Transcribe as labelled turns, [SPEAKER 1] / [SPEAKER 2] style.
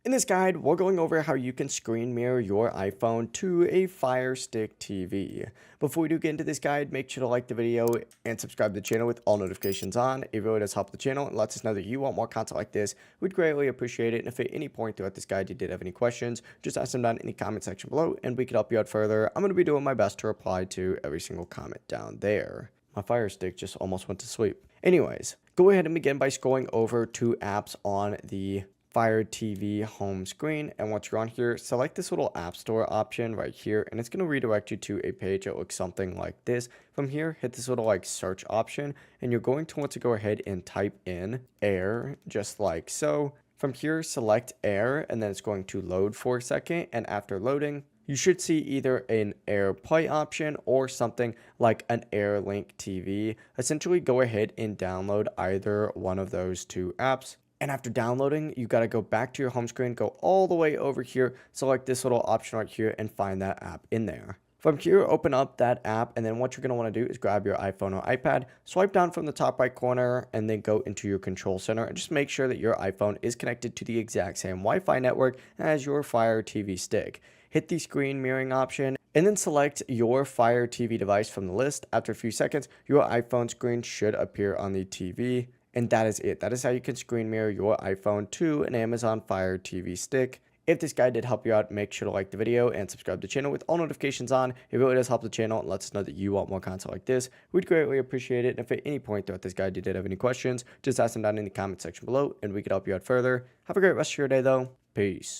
[SPEAKER 1] In this guide, we're going over how you can screen mirror your iPhone to a Fire Stick TV. Before we do get into this guide, make sure to like the video and subscribe to the channel with all notifications on. It really does help the channel and lets us know that you want more content like this. We'd greatly appreciate it. And if at any point throughout this guide you did have any questions, just ask them down in the comment section below and we could help you out further. I'm going to be doing my best to reply to every single comment down there. My Fire Stick just almost went to sleep. Anyways, go ahead and begin by scrolling over to apps on the Fire TV home screen, and once you're on here, select this little app store option right here, and it's going to redirect you to a page that looks something like this. From here, hit this little like search option, and you're going to want to go ahead and type in air, just like so. From here, select air, and then it's going to load for a second, and after loading, you should see either an AirPlay option or something like an AirLink TV. Essentially, go ahead and download either one of those two apps. And after downloading, you got to go back to your home screen, go all the way over here, select this little option right here, and find that app in there. From here, open up that app, and then what you're going to want to do is grab your iPhone or iPad, swipe down from the top right corner, and then go into your control center, and just make sure that your iPhone is connected to the exact same Wi-Fi network as your Fire TV stick. Hit the screen mirroring option, and then select your Fire TV device from the list. After a few seconds, your iPhone screen should appear on the TV. And that is it. That is how you can screen mirror your iPhone to an Amazon Fire TV stick. If this guide did help you out, make sure to like the video and subscribe to the channel with all notifications on. It really does help the channel and lets us know that you want more content like this. We'd greatly appreciate it. And if at any point throughout this guide you did have any questions, just ask them down in the comment section below and we could help you out further. Have a great rest of your day though. Peace.